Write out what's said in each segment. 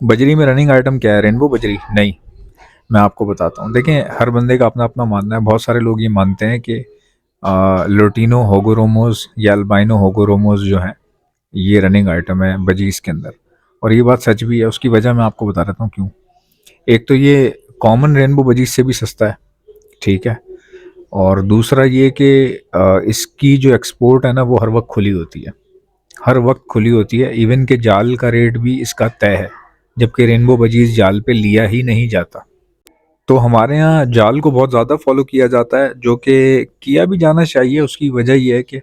बजरी में running item क्या है? रेनबो बजरी नहीं। मैं आपको बताता हूँ। देखें, हर बंदे का अपना अपना मानना है। बहुत सारे लोग ये मानते हैं कि लोटिनो होगोरोमोस या अल्बाइनो होगोरोमोस जो है ये रनिंग आइटम है बजीज के अंदर। और ये बात सच भी है। उसकी वजह मैं आपको बता देता हूँ क्यों। एक तो ये कॉमन रेनबो बजीज से भी सस्ता है, ठीक है। और दूसरा ये कि इसकी जो एक्सपोर्ट है ना वो हर वक्त खुली होती है, हर वक्त खुली होती है। इवन के जाल का रेट भी इसका तय है, जबकि रेनबो बजीज जाल पे लिया ही नहीं जाता। तो हमारे यहाँ जाल को बहुत ज़्यादा फॉलो किया जाता है, जो कि किया भी जाना चाहिए। उसकी वजह ये है कि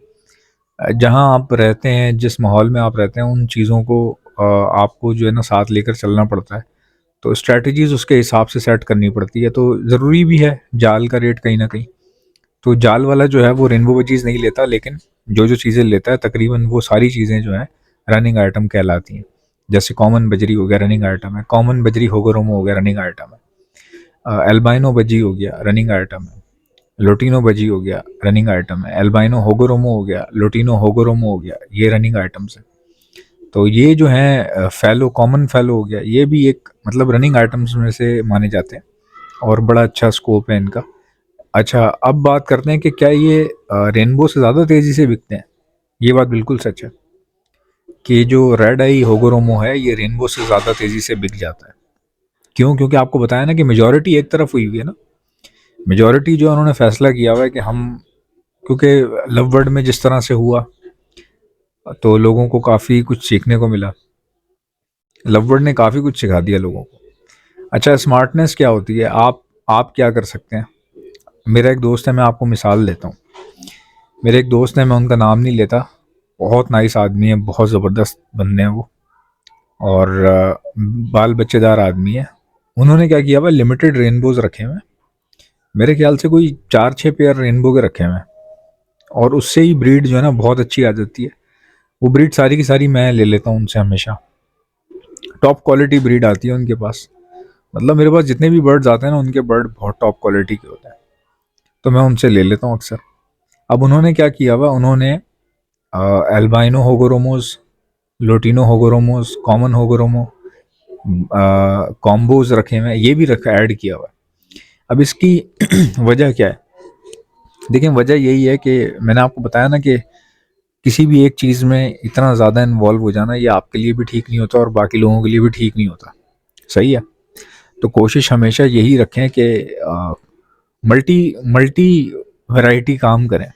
जहाँ आप रहते हैं, जिस माहौल में आप रहते हैं, उन चीज़ों को आपको जो है ना साथ लेकर चलना पड़ता है। तो स्ट्रैटेजीज उसके हिसाब से सेट करनी पड़ती है। तो ज़रूरी भी है जाल का रेट कहीं ना कहीं। तो जाल वाला जो है वो रेनबो चीज़ नहीं लेता, लेकिन जो जो चीज़ें लेता है तकरीबन वो सारी चीज़ें जो है रनिंग आइटम कहलाती हैं। जैसे कॉमन बजरी हो गया, रनिंग आइटम है। कॉमन बजरी होगोरोमो हो गया, रनिंग आइटम है। एल्बाइनो बजी हो गया, रनिंग आइटम है। लोटिनो बजी हो गया, रनिंग आइटम है। एल्बाइनो होगोरोमो हो गया, लोटिनो होगोरोमो हो गया, ये रनिंग आइटम्स है। तो ये जो है फैलो, कॉमन फैलो हो गया, ये भी एक मतलब रनिंग आइटम्स में से माने जाते हैं और बड़ा अच्छा स्कोप है इनका। अच्छा, अब बात करते हैं कि क्या ये रेनबो से ज़्यादा तेज़ी से बिकते हैं। ये बात बिल्कुल सच है कि जो रेड आई होगोरोमो है ये रेनबो से ज़्यादा तेज़ी से बिक जाता है। क्यों? क्योंकि आपको बताया ना कि मेजॉरिटी एक तरफ हुई हुई है ना। मेजॉरिटी जो उन्होंने फैसला किया हुआ है कि हम, क्योंकि लव वर्ड में जिस तरह से हुआ तो लोगों को काफ़ी कुछ सीखने को मिला। लव वर्ड ने काफ़ी कुछ सिखा दिया लोगों को। अच्छा, स्मार्टनेस क्या होती है? आप क्या कर सकते हैं? मेरा एक दोस्त है, मैं आपको मिसाल देता हूँ। मेरे एक दोस्त है, मैं उनका नाम नहीं लेता। बहुत नाइस आदमी है, बहुत ज़बरदस्त बंदे हैं वो। और बाल बच्चेदार आदमी है। उन्होंने क्या किया हुआ, लिमिटेड रेनबोज रखे हुए हैं। मेरे ख्याल से कोई 4-6 पेयर रेनबो के रखे हुए हैं। और उससे ही ब्रीड जो है ना बहुत अच्छी आ जाती है। वो ब्रीड सारी की सारी मैं ले लेता हूँ उनसे हमेशा। टॉप क्वालिटी ब्रीड आती है उनके पास। मतलब मेरे पास जितने भी बर्ड्स आते हैं ना, उनके बर्ड बहुत टॉप क्वालिटी के होते हैं। तो मैं उनसे ले लेता हूँ अक्सर। अब उन्होंने क्या किया हुआ, उन्होंने एल्बाइनो होगोरोमोस, लोटिनो होगोरोमोस, कॉमन होगोरोमो कॉम्बोज रखे हुए हैं। ये भी रखा, ऐड किया हुआ है। अब इसकी वजह क्या है? देखिए, वजह यही है कि मैंने आपको बताया ना कि किसी भी एक चीज़ में इतना ज़्यादा इन्वॉल्व हो जाना ये आपके लिए भी ठीक नहीं होता और बाकी लोगों के लिए भी ठीक नहीं होता। सही है। तो कोशिश हमेशा यही रखें कि मल्टी मल्टी वैरायटी काम करें।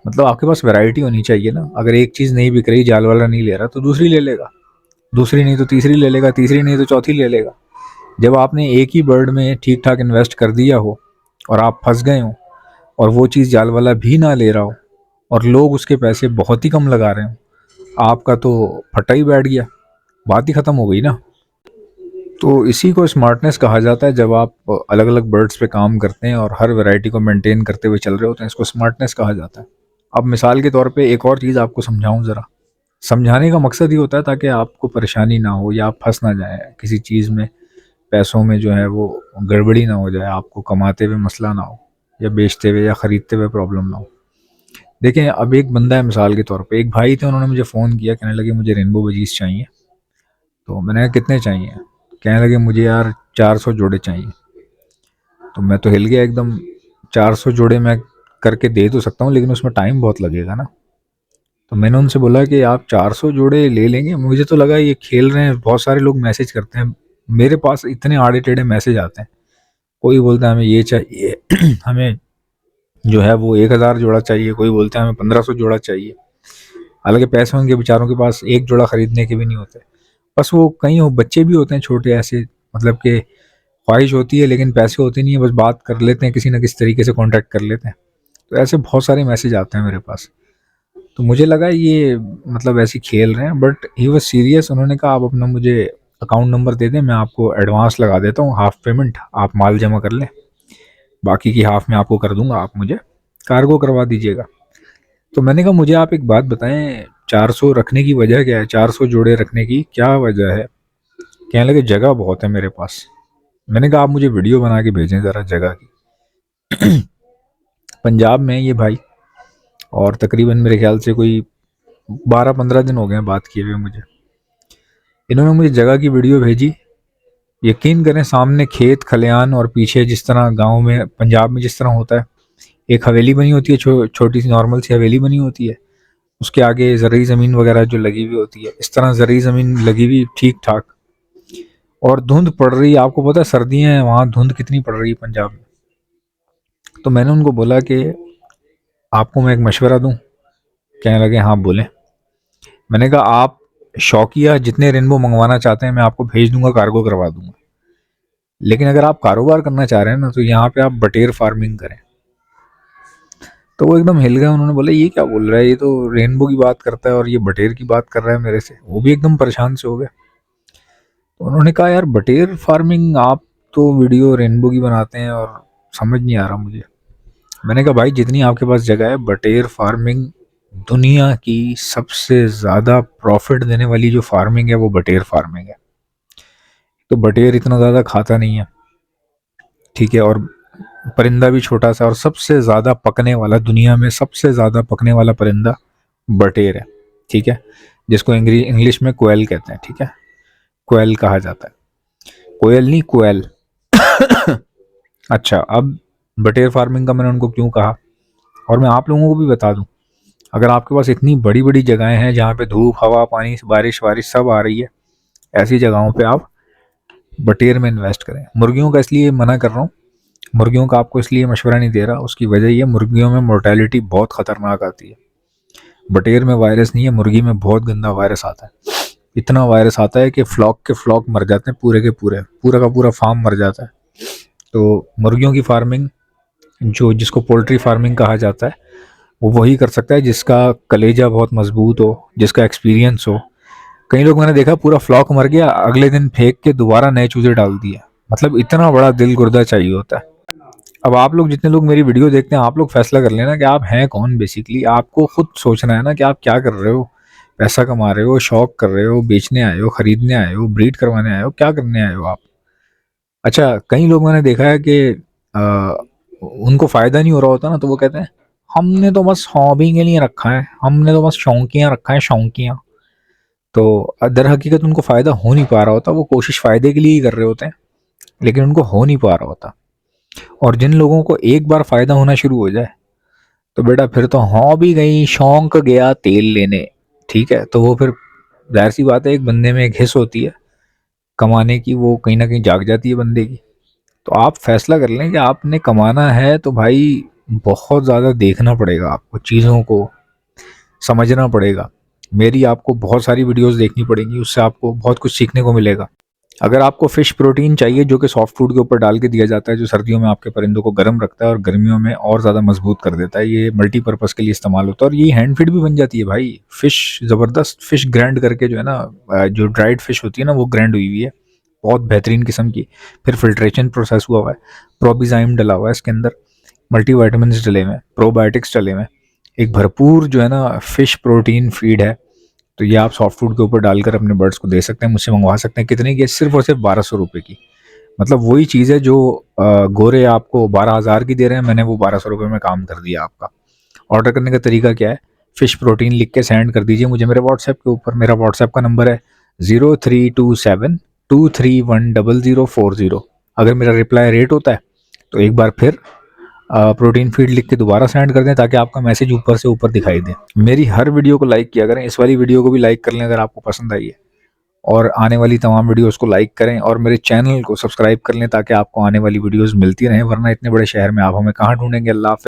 मतलब आपके पास वैरायटी होनी चाहिए ना। अगर एक चीज़ नहीं बिक रही, जाल वाला नहीं ले रहा, तो दूसरी ले लेगा। दूसरी नहीं तो तीसरी ले लेगा, तीसरी नहीं तो चौथी ले लेगा। जब आपने एक ही बर्ड में ठीक ठाक इन्वेस्ट कर दिया हो और आप फंस गए हो और वो चीज़ जाल वाला भी ना ले रहा हो और लोग उसके पैसे बहुत ही कम लगा रहे हो, आपका तो फटा ही बैठ गया, बात ही ख़त्म हो गई ना। तो इसी को स्मार्टनेस कहा जाता है। जब आप अलग अलग बर्ड्स पे काम करते हैं और हर वैरायटी को मेंटेन करते हुए चल रहे होते हैं, इसको स्मार्टनेस कहा जाता है। अब मिसाल के तौर पे एक और चीज़ आपको समझाऊं ज़रा। समझाने का मकसद ये होता है ताकि आपको परेशानी ना हो या आप फंस ना जाए किसी चीज़ में, पैसों में जो है वो गड़बड़ी ना हो जाए, आपको कमाते हुए मसला ना हो या बेचते हुए या ख़रीदते हुए प्रॉब्लम ना हो। देखें, अब एक बंदा है, मिसाल के तौर पे एक भाई थे, उन्होंने मुझे फ़ोन किया, कहने लगे मुझे रेनबो बजीज चाहिए। तो मैंने कहा कितने चाहिए? कहने लगे मुझे यार 400 जोड़े चाहिए। तो मैं तो हिल गया एकदम। 400 जोड़े मैं करके दे तो सकता हूँ, लेकिन उसमें टाइम बहुत लगेगा ना। तो मैंने उनसे बोला कि आप 400 जोड़े ले लेंगे? मुझे तो लगा ये खेल रहे हैं। बहुत सारे लोग मैसेज करते हैं मेरे पास, इतने आड़े टेढ़े मैसेज आते हैं। कोई बोलता है हमें ये चाहिए हमें जो है वो 1000 जोड़ा चाहिए, कोई बोलता है हमें 1500 जोड़ा चाहिए। हालांकि पैसे उनके बेचारों के पास एक जोड़ा खरीदने के भी नहीं होते। बस वो कहीं वो बच्चे भी होते हैं छोटे ऐसे, मतलब कि ख्वाहिश होती है लेकिन पैसे होते नहीं है, बस बात कर लेते हैं, किसी ना किसी तरीके से कांटेक्ट कर लेते हैं। तो ऐसे बहुत सारे मैसेज आते हैं मेरे पास। तो मुझे लगा ये मतलब ऐसे खेल रहे हैं, बट ही वॉज सीरियस। उन्होंने कहा आप अपना मुझे अकाउंट नंबर दे दें, मैं आपको एडवांस लगा देता हूँ, हाफ पेमेंट, आप माल जमा कर लें, बाकी की हाफ मैं आपको कर दूंगा, आप मुझे कार्गो करवा दीजिएगा। तो मैंने कहा मुझे आप एक बात बताएं, 400 रखने की वजह क्या है? 400 जोड़े रखने की क्या वजह है? कहने लगे जगह बहुत है मेरे पास। मैंने कहा आप मुझे वीडियो बना के भेजें ज़रा जगह की। पंजाब में है ये भाई, और तकरीबन मेरे ख्याल से कोई 12-15 दिन हो गए हैं बात किए हुए मुझे। इन्होंने मुझे जगह की वीडियो भेजी, यकीन करें सामने खेत खलियान और पीछे जिस तरह गाँव में पंजाब में जिस तरह होता है, एक हवेली बनी होती है, छोटी सी नॉर्मल सी हवेली बनी होती है, उसके आगे ज़रूरी ज़मीन वगैरह जो लगी हुई होती है, इस तरह ज़रूरी ज़मीन लगी हुई ठीक ठाक, और धुंध पड़ रही है। आपको पता है सर्दियाँ हैं वहाँ धुंध कितनी पड़ रही है पंजाब में। तो मैंने उनको बोला कि आपको मैं एक मशवरा दूं। कहने लगे हाँ बोलें। मैंने कहा आप शौकिया जितने रेनबो मंगवाना चाहते हैं मैं आपको भेज दूंगा, कार्गो करवा दूंगा, लेकिन अगर आप कारोबार करना चाह रहे हैं ना तो यहाँ पे आप बटेर फार्मिंग करें। तो वो एकदम हिल गए, उन्होंने बोला ये क्या बोल रहा है, ये तो रेनबो की बात करता है और ये बटेर की बात कर रहा है मेरे से। वो भी एकदम परेशान से हो गए। तो उन्होंने कहा यार बटेर फार्मिंग आप तो वीडियो रेनबो की बनाते हैं और समझ नहीं आ रहा मुझे। मैंने कहा भाई जितनी आपके पास जगह है, बटेर फार्मिंग दुनिया की सबसे ज़्यादा प्रॉफिट देने वाली जो फार्मिंग है वो बटेर फार्मिंग है। तो बटेर इतना ज़्यादा खाता नहीं है, ठीक है, और परिंदा भी छोटा सा, और सबसे ज़्यादा पकने वाला, दुनिया में सबसे ज़्यादा पकने वाला परिंदा बटेर है, ठीक है, जिसको इंग्लिश में कोयल कहते हैं, ठीक है, कोयल कहा जाता है, कोयल नहीं कोयल। अच्छा, अब बटेर फार्मिंग का मैंने उनको क्यों कहा, और मैं आप लोगों को भी बता दूं, अगर आपके पास इतनी बड़ी बड़ी जगहें हैं जहाँ पे धूप हवा पानी बारिश वारिश सब आ रही है, ऐसी जगहों पे आप बटेर में इन्वेस्ट करें। मुर्गियों का इसलिए मना कर रहा हूँ, मुर्गियों का आपको इसलिए मशवरा नहीं दे रहा, उसकी वजह ये मुर्गियों में मोर्टेलिटी बहुत ख़तरनाक आती है। बटेर में वायरस नहीं है, मुर्गी में बहुत गंदा वायरस आता है। इतना वायरस आता है कि फ्लॉक के फ्लॉक मर जाते हैं, पूरे के पूरे, पूरा का पूरा फार्म मर जाता है। तो मुर्गियों की फार्मिंग जो जिसको पोल्ट्री फार्मिंग कहा जाता है वो वही कर सकता है जिसका कलेजा बहुत मजबूत हो, जिसका एक्सपीरियंस हो। कई लोग मैंने देखा पूरा फ्लॉक मर गया, अगले दिन फेंक के दोबारा नए चूजे डाल दिए, मतलब इतना बड़ा दिल गुर्दा चाहिए होता है। अब आप लोग जितने लोग मेरी वीडियो देखते हैं, आप लोग फैसला कर लेना कि आप हैं कौन। बेसिकली आपको खुद सोचना है ना कि आप क्या कर रहे हो, पैसा कमा रहे हो, शौक कर रहे हो, बेचने आए हो, खरीदने आए हो, ब्रीड करवाने आए हो, क्या करने आए हो आप। अच्छा, कई लोग मैंने देखा है कि उनको फ़ायदा नहीं हो रहा होता ना, तो वो कहते हैं हमने तो बस हॉबी के लिए रखा है, हमने तो बस शौकियाँ रखा है, शौकियाँ। तो दर हकीकत उनको फ़ायदा हो नहीं पा रहा होता, वो कोशिश फ़ायदे के लिए ही कर रहे होते हैं, लेकिन उनको हो नहीं पा रहा होता। और जिन लोगों को एक बार फ़ायदा होना शुरू हो जाए तो बेटा फिर तो हॉबी गई, शौक गया तेल लेने, ठीक है। तो वो फिर ज़ाहिर सी बात है, एक बंदे में एक हिस्स होती है कमाने की, वो कहीं ना कहीं जाग जाती है बंदे की। तो आप फैसला कर लें कि आपने कमाना है तो भाई बहुत ज़्यादा देखना पड़ेगा, आपको चीज़ों को समझना पड़ेगा। मेरी आपको बहुत सारी वीडियोस देखनी पड़ेंगी, उससे आपको बहुत कुछ सीखने को मिलेगा। अगर आपको फ़िश प्रोटीन चाहिए जो कि सॉफ्ट फूड के ऊपर डाल के दिया जाता है, जो सर्दियों में आपके परिंदों को गर्म रखता है और गर्मियों में और ज़्यादा मजबूत कर देता है, ये मल्टीपर्पज़ के लिए इस्तेमाल होता है और ये हैंड फीड भी बन जाती है भाई। फ़िश ज़बरदस्त फ़िश ग्राइंड करके जो है ना, जो ड्राइड फ़िश होती है ना वो ग्राइंड हुई हुई है, बहुत बेहतरीन किस्म की। फिर फिल्ट्रेशन प्रोसेस हुआ हुआ है, प्रोबिजाइम डला हुआ है इसके अंदर, मल्टीविटामिन्स डले हुए हैं, प्रोबायोटिक्स डले हुए हैं, एक भरपूर जो है ना फ़िश प्रोटीन फीड है। तो ये आप सॉफ्ट फूड के ऊपर डालकर अपने बर्ड्स को दे सकते हैं, मुझसे मंगवा सकते हैं। कितने की? सिर्फ और सिर्फ 1200 रुपये की। मतलब वही चीज़ है जो गोरे आपको 12,000 की दे रहे हैं, मैंने वो 1200 रुपये में काम कर दिया आपका। ऑर्डर करने का तरीका क्या है, फ़िश प्रोटीन लिख के सेंड कर दीजिए मुझे मेरे व्हाट्सएप के ऊपर। मेरा व्हाट्सएप का नंबर है 0327231040। अगर मेरा रिप्लाई रेट होता है तो एक बार फिर प्रोटीन फीड लिख के दोबारा सेंड कर दें ताकि आपका मैसेज ऊपर से ऊपर दिखाई दे। मेरी हर वीडियो को लाइक किया करें, इस वाली वीडियो को भी लाइक कर लें अगर आपको पसंद आई है, और आने वाली तमाम वीडियोस को लाइक करें और मेरे चैनल को सब्सक्राइब कर लें ताकि आपको आने वाली वीडियोस मिलती रहें, वरना इतने बड़े शहर में आप हमें कहाँ ढूंढेंगे। अल्लाह हाफ़िज़।